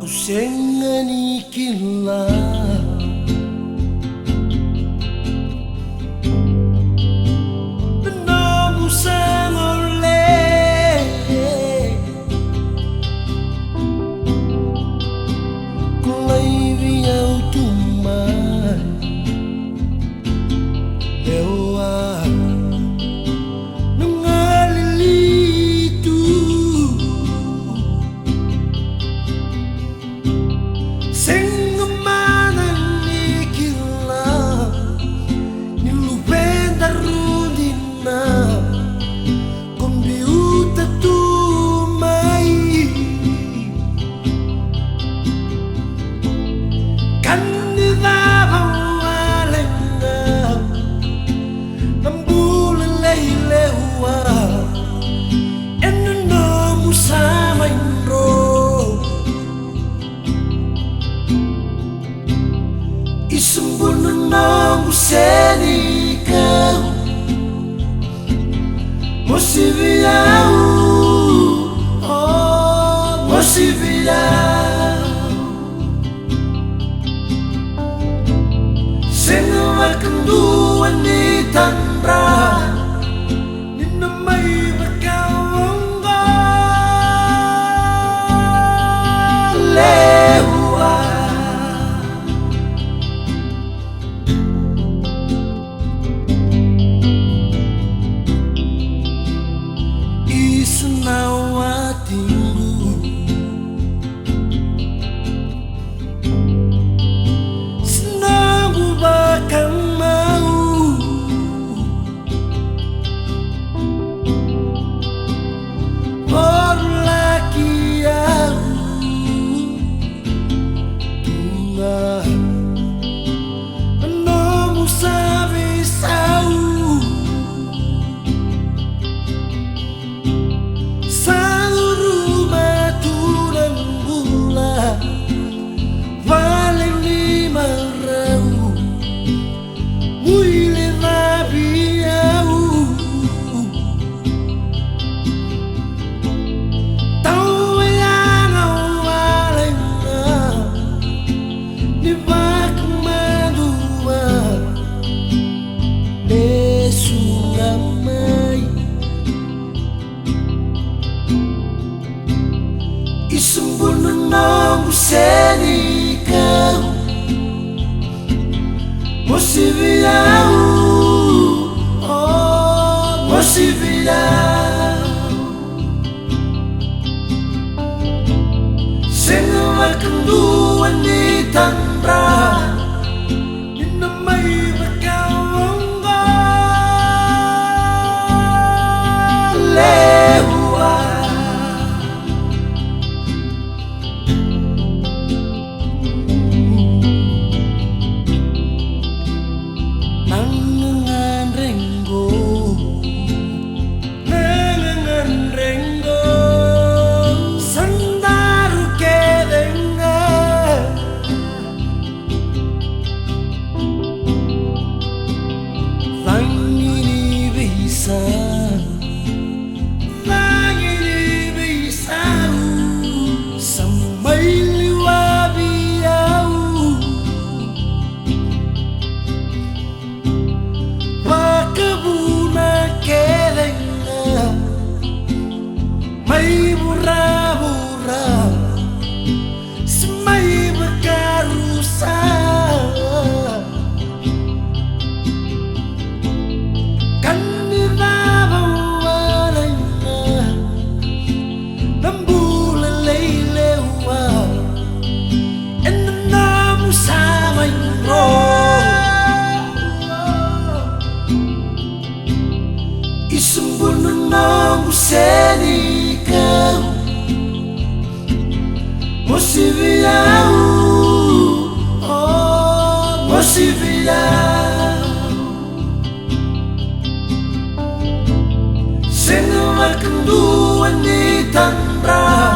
Usengani kila Namu sangole Kulai viau tumai Ewa Nangalilitu Sing manang nikila Nilubenda rudina Kombiuta tumai Kandida bawalenga Nambula leilewa Enu nomu sama inro Isembunu nomu senikau Mosiviau Oh mosiviau Sengawa kenduan ni tanra Ninamay makawangga Lewa Isnawa tinggu Senabu bakal mau Por laki aku Tunga Nomu sabi sau Isembunu nomu senikau Mosiviau Oh mosiviau Sengawa kenduan ni tanra Ninamay makawangga Lewa Nangangan renggo Sandaru kedenga Langini bisa Sampai liwabiau Pakebuna kedenga Mai murah-murah Semai bekarusa Kandida bawalenga Nambula leilewa Enu namu sama inro Isembunu nomu senikau Mosiviau Oh mosiviau Sengawa kenduan ni tanra